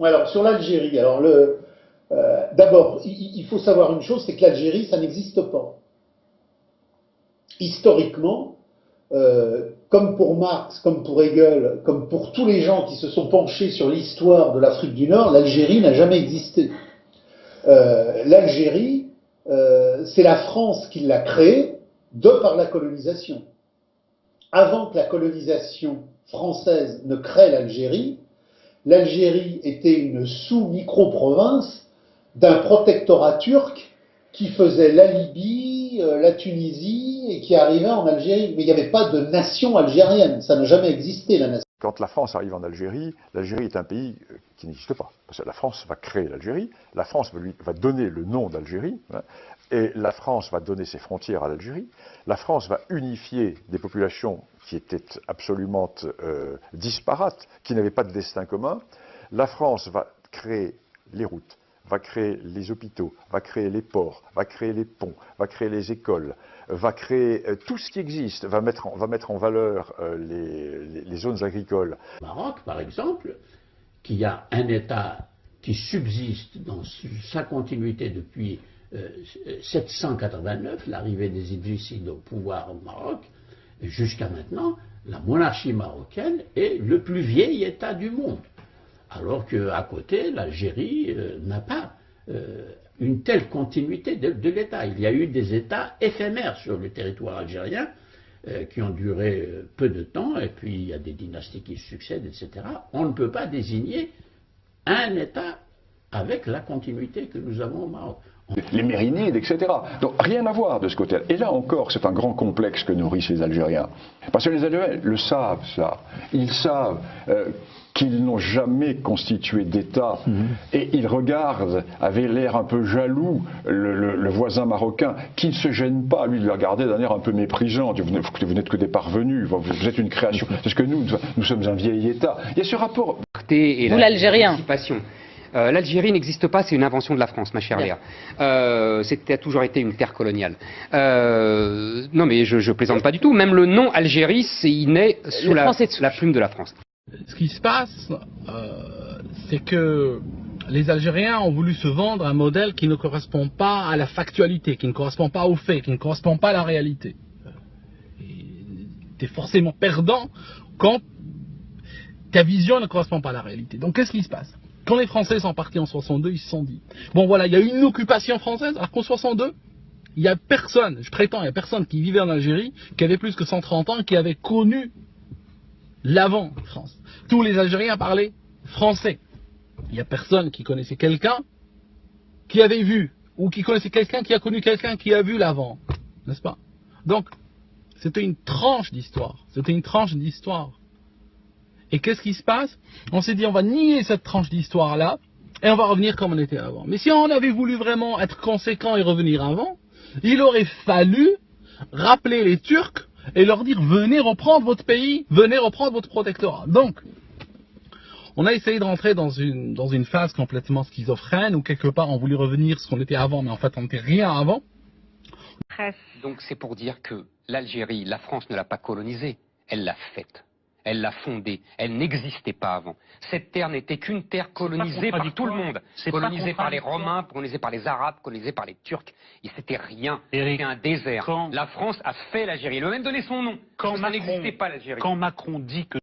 Alors, sur l'Algérie, d'abord, il faut savoir une chose, c'est que l'Algérie, ça n'existe pas. Historiquement, comme pour Marx, comme pour Hegel, comme pour tous les gens qui se sont penchés sur l'histoire de l'Afrique du Nord, l'Algérie n'a jamais existé. L'Algérie, c'est la France qui l'a créée de par la colonisation. Avant que la colonisation française ne crée l'Algérie, l'Algérie était une sous-micro-province d'un protectorat turc qui faisait la Libye, la Tunisie et qui arrivait en Algérie. Mais il n'y avait pas de nation algérienne, ça n'a jamais existé la nation. Quand la France arrive en Algérie, l'Algérie est un pays qui n'existe pas. Parce que la France va créer l'Algérie, la France va donner le nom d'Algérie, hein, et la France va donner ses frontières à l'Algérie. La France va unifier des populations qui étaient absolument disparates, qui n'avaient pas de destin commun. La France va créer les routes, va créer les hôpitaux, va créer les ports, va créer les ponts, va créer les écoles, va créer tout ce qui existe, va mettre en valeur les zones agricoles. Au Maroc, par exemple, qui a un État qui subsiste dans sa continuité depuis 789, l'arrivée des Idrissides au pouvoir au Maroc, jusqu'à maintenant, la monarchie marocaine est le plus vieil État du monde. Alors qu'à côté, l'Algérie n'a pas une telle continuité de l'État. Il y a eu des États éphémères sur le territoire algérien qui ont duré peu de temps, et puis il y a des dynasties qui succèdent, etc. On ne peut pas désigner un État avec la continuité que nous avons au Maroc. Les Mérinides, etc. Donc rien à voir de ce côté-là. Et là encore, c'est un grand complexe que nourrissent les Algériens. Parce que les Algériens le savent, ça. Ils savent qu'ils n'ont jamais constitué d'État. Et ils regardent, avec l'air un peu jaloux, le voisin marocain, qui ne se gêne pas, lui, de le regarder d'un air un peu méprisant. Vous n'êtes que des parvenus, vous êtes une création. Parce que nous sommes un vieil État. Il y a ce rapport. Vous, l'Algérien. L'Algérie n'existe pas, c'est une invention de la France, ma chère Léa. C'était a toujours été une terre coloniale. Non, mais je plaisante pas du tout. Même le nom Algérie, il naît sous la plume de la France. Ce qui se passe, c'est que les Algériens ont voulu se vendre un modèle qui ne correspond pas à la factualité, qui ne correspond pas aux faits, qui ne correspond pas à la réalité. Tu es forcément perdant quand ta vision ne correspond pas à la réalité. Donc qu'est-ce qui se passe? Quand les Français sont partis en 62, ils se sont dit, bon voilà, il y a eu une occupation française, alors qu'en 62, il n'y a personne, je prétends, il n'y a personne qui vivait en Algérie, qui avait plus que 130 ans, qui avait connu l'avant-France. Tous les Algériens parlaient français. Il n'y a personne qui connaissait quelqu'un qui avait vu, ou qui connaissait quelqu'un qui a connu quelqu'un qui a vu l'avant, n'est-ce pas? Donc, c'était une tranche d'histoire, Et qu'est-ce qui se passe? On s'est dit, on va nier cette tranche d'histoire-là, et on va revenir comme on était avant. Mais si on avait voulu vraiment être conséquent et revenir avant, il aurait fallu rappeler les Turcs et leur dire, venez reprendre votre pays, venez reprendre votre protectorat. Donc, on a essayé de rentrer dans une phase complètement schizophrène, où quelque part on voulait revenir ce qu'on était avant, mais en fait on n'était rien avant. Donc c'est pour dire que l'Algérie, la France ne l'a pas colonisée, elle l'a faite. Elle l'a fondée, elle n'existait pas avant. Cette terre n'était qu'une terre colonisée par tout le monde. Colonisée par les Romains, colonisée par les Arabes, colonisée par les Turcs. Et c'était rien, c'était un désert. La France a fait l'Algérie, elle a même donné son nom. Ça n'existait pas l'Algérie. Quand Macron dit que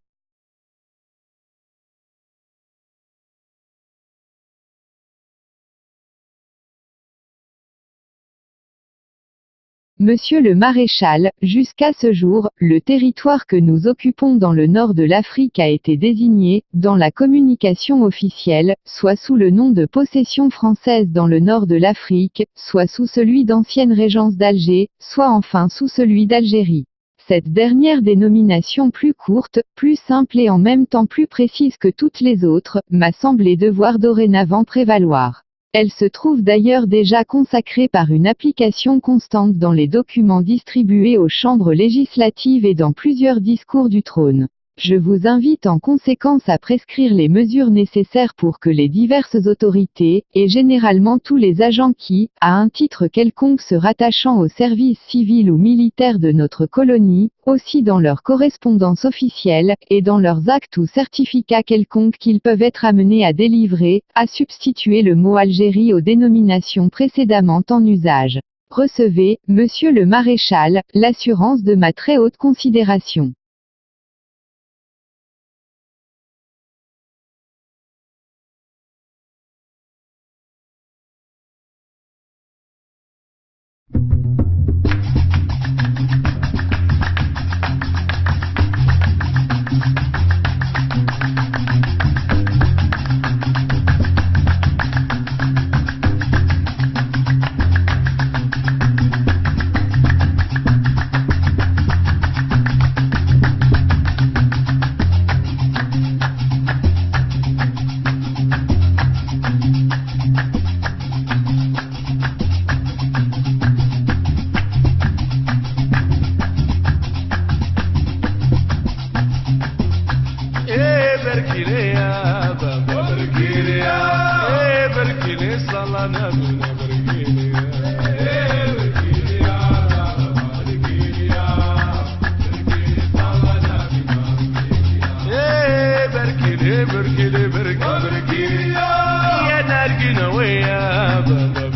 Monsieur le maréchal, jusqu'à ce jour, le territoire que nous occupons dans le nord de l'Afrique a été désigné, dans la communication officielle, soit sous le nom de possession française dans le nord de l'Afrique, soit sous celui d'ancienne régence d'Alger, soit enfin sous celui d'Algérie. Cette dernière dénomination plus courte, plus simple et en même temps plus précise que toutes les autres, m'a semblé devoir dorénavant prévaloir. Elle se trouve d'ailleurs déjà consacrée par une application constante dans les documents distribués aux chambres législatives et dans plusieurs discours du trône. Je vous invite en conséquence à prescrire les mesures nécessaires pour que les diverses autorités, et généralement tous les agents qui, à un titre quelconque se rattachant au service civil ou militaire de notre colonie, aussi dans leur correspondance officielle, et dans leurs actes ou certificats quelconques qu'ils peuvent être amenés à délivrer, à substituer le mot Algérie aux dénominations précédemment en usage. Recevez, Monsieur le Maréchal, l'assurance de ma très haute considération. بركي يا نرجنا ويا